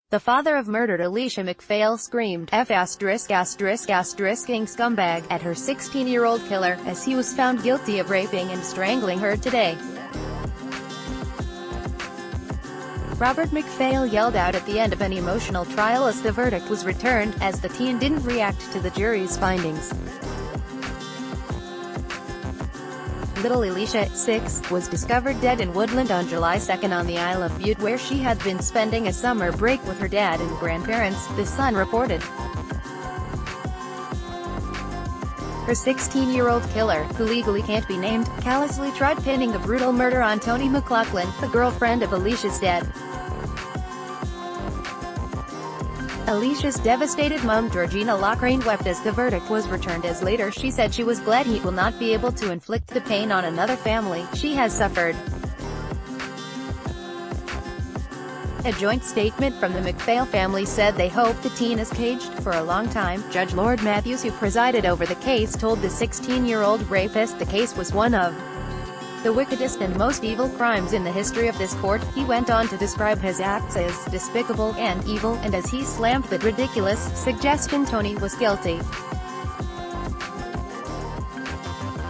The father of murdered Alesha MacPhail screamed F***ing scumbag at her 16-year-old killer, as he was found guilty of raping and strangling her today. Robert MacPhail yelled out at the end of an emotional trial as the verdict was returned, as the teen didn't react to the jury's findings. Little Alesha, 6, was discovered dead in Woodland on July 2 on the Isle of Bute, where she had been spending a summer break with her dad and grandparents, the Sun reported. Her 16-year-old killer, who legally can't be named, callously tried pinning a brutal murder on Toni McLaughlin, the girlfriend of Alesha's dad. Alesha's devastated mom Georgina Loughrane wept as the verdict was returned, as later she said she was glad he will not be able to inflict the pain on another family she has suffered. A joint statement from the MacPhail family said they hope the teen is caged. For a long time, Judge Lord Matthews, who presided over the case, told the 16-year-old rapist the case was one of the wickedest and most evil crimes in the history of this court. He went on to describe his acts as despicable and evil, and as he slammed the ridiculous suggestion Toni was guilty.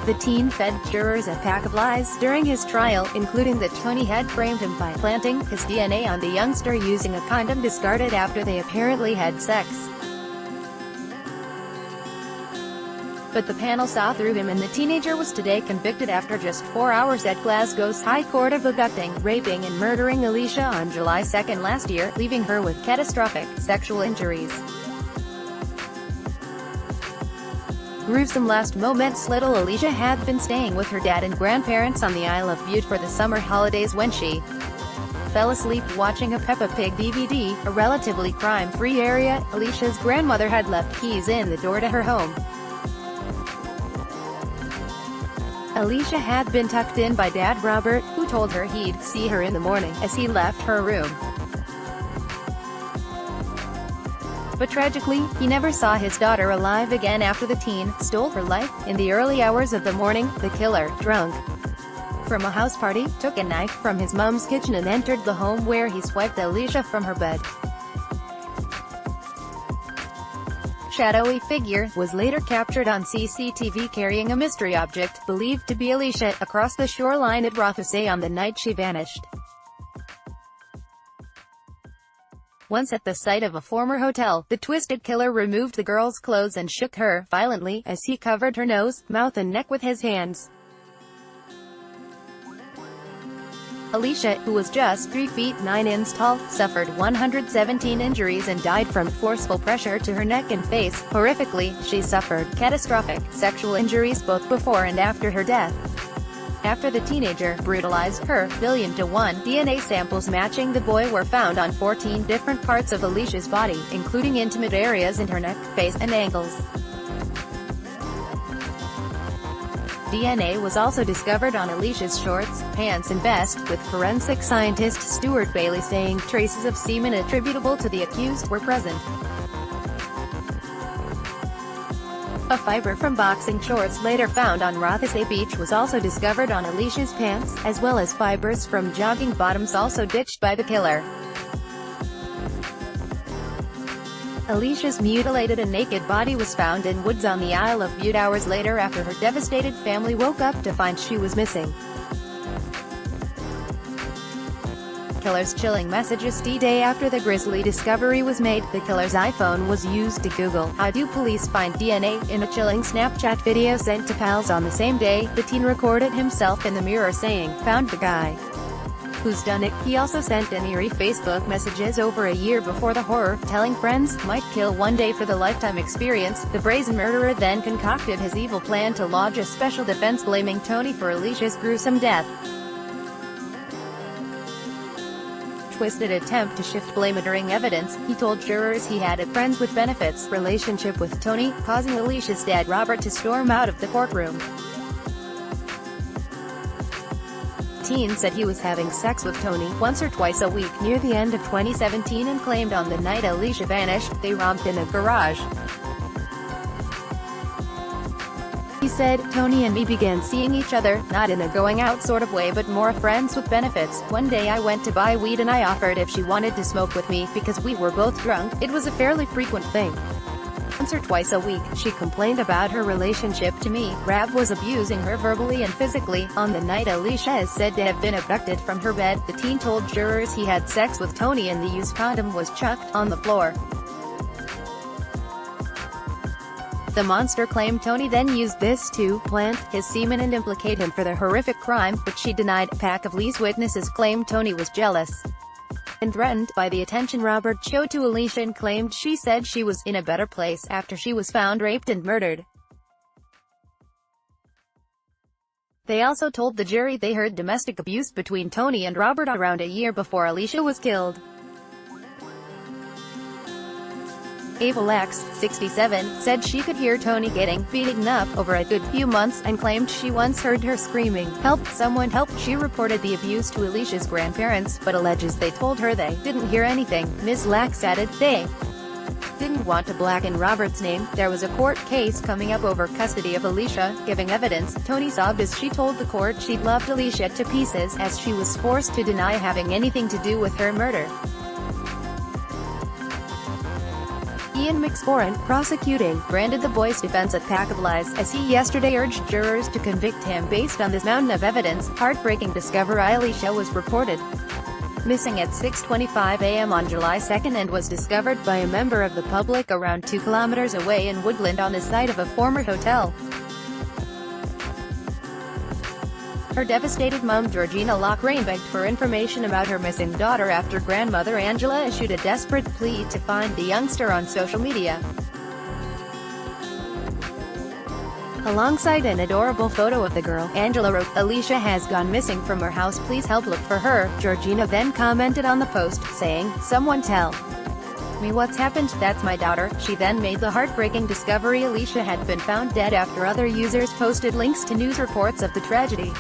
The teen fed jurors a pack of lies during his trial, including that Toni had framed him by planting his DNA on the youngster using a condom discarded after they apparently had sex. But the panel saw through him, and the teenager was today convicted after just 4 hours at Glasgow's High Court of abducting, raping and murdering Alesha on July 2 last year, leaving her with catastrophic sexual injuries. Gruesome last moments. Little Alesha had been staying with her dad and grandparents on the Isle of Bute for the summer holidays when she fell asleep watching a Peppa Pig DVD, a relatively crime-free area. Alesha's grandmother had left keys in the door to her home. Alesha had been tucked in by Dad Robert, who told her he'd see her in the morning, as he left her room. But tragically, he never saw his daughter alive again after the teen stole her life. In the early hours of the morning, the killer, drunk from a house party, took a knife from his mom's kitchen and entered the home, where he swiped Alesha from her bed. Shadowy figure was later captured on CCTV carrying a mystery object, believed to be Alesha, across the shoreline at Rothesay on the night she vanished. Once at the site of a former hotel, the twisted killer removed the girl's clothes and shook her violently, as he covered her nose, mouth and neck with his hands. Alesha, who was just 3 feet 9 inches tall, suffered 117 injuries and died from forceful pressure to her neck and face. Horrifically, she suffered catastrophic sexual injuries both before and after her death. After the teenager brutalized her, 1,000,000:1 DNA samples matching the boy were found on 14 different parts of Alesha's body, including intimate areas in her neck, face and ankles. DNA was also discovered on Alesha's shorts, pants and vest, with forensic scientist Stuart Bailey saying traces of semen attributable to the accused were present. A fiber from boxing shorts later found on Rothesay Beach was also discovered on Alesha's pants, as well as fibers from jogging bottoms also ditched by the killer. Alesha's mutilated and naked body was found in woods on the Isle of Bute hours later, after her devastated family woke up to find she was missing. Killer's chilling messages. The day after the grisly discovery was made, the killer's iPhone was used to Google, "How do police find DNA?" In a chilling Snapchat video sent to pals on the same day, the teen recorded himself in the mirror saying, "Found the guy who's done it." He also sent an eerie Facebook messages over a year before the horror, telling friends, "Might kill one day for the lifetime experience." The brazen murderer then concocted his evil plan to lodge a special defense blaming Toni for Alesha's gruesome death. Twisted attempt to shift blame during evidence. He told jurors he had a friends with benefits relationship with Toni, causing Alesha's dad Robert to storm out of the courtroom. Teen said he was having sex with Toni once or twice a week near the end of 2017 and claimed on the night Alesha vanished, they romped in a garage. He said, "Tony and me began seeing each other, not in a going out sort of way but more friends with benefits. One day I went to buy weed and I offered if she wanted to smoke with me, because we were both drunk. It was a fairly frequent thing. Once or twice a week, she complained about her relationship to me. Rab was abusing her verbally and physically. On the night Alesha is said to have been abducted from her bed, the teen told jurors he had sex with Tony and the used condom was chucked on the floor. The monster claimed Tony then used this to plant his semen and implicate him for the horrific crime, which she denied. A pack of Lee's witnesses claimed Tony was jealous and threatened by the attention Robert showed to Alesha and claimed she said she was in a better place after she was found raped and murdered. They also told the jury they heard domestic abuse between Tony and Robert around a year before Alesha was killed. Ava Lax, 67, said she could hear Tony getting beaten up over a good few months, and claimed she once heard her screaming, "Help, someone help." She reported the abuse to Alesha's grandparents, but alleges they told her they didn't hear anything. Ms. Lax added, they didn't want to blacken Robert's name. There was a court case coming up over custody of Alesha. Giving evidence, Tony sobbed as she told the court she loved Alesha to pieces, as she was forced to deny having anything to do with her murder. Ian McSporran, prosecuting, branded the boy's defense a pack of lies, as he yesterday urged jurors to convict him based on this mountain of evidence. Heartbreaking discovery: Alesha was reported missing at 6:25 a.m. on July 2 and was discovered by a member of the public around 2 kilometers away in Woodland on the site of a former hotel. Her devastated mom Georgina Lockraine begged for information about her missing daughter after grandmother Angela issued a desperate plea to find the youngster on social media. Alongside an adorable photo of the girl, Angela wrote, "Alesha has gone missing from her house, please help look for her." Georgina then commented on the post, saying, "Someone tell me what's happened, that's my daughter." She then made the heartbreaking discovery Alesha had been found dead after other users posted links to news reports of the tragedy.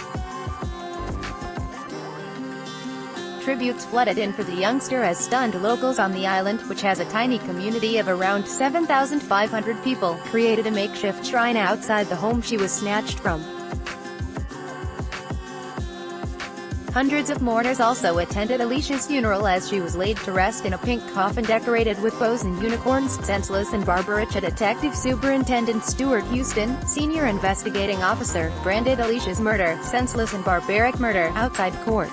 Tributes flooded in for the youngster as stunned locals on the island, which has a tiny community of around 7,500 people, created a makeshift shrine outside the home she was snatched from. Hundreds of mourners also attended Alesha's funeral as she was laid to rest in a pink coffin decorated with bows and unicorns. Senseless and barbaric. Detective Superintendent Stuart Houston, senior investigating officer, branded Alesha's murder senseless and barbaric murder outside court.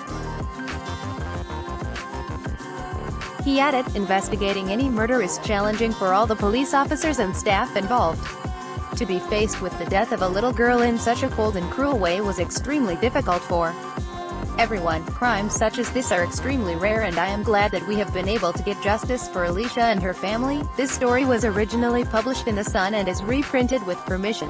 He added, "Investigating any murder is challenging for all the police officers and staff involved. To be faced with the death of a little girl in such a cold and cruel way was extremely difficult for everyone. Crimes such as this are extremely rare, and I am glad that we have been able to get justice for Alesha and her family." This story was originally published in The Sun and is reprinted with permission.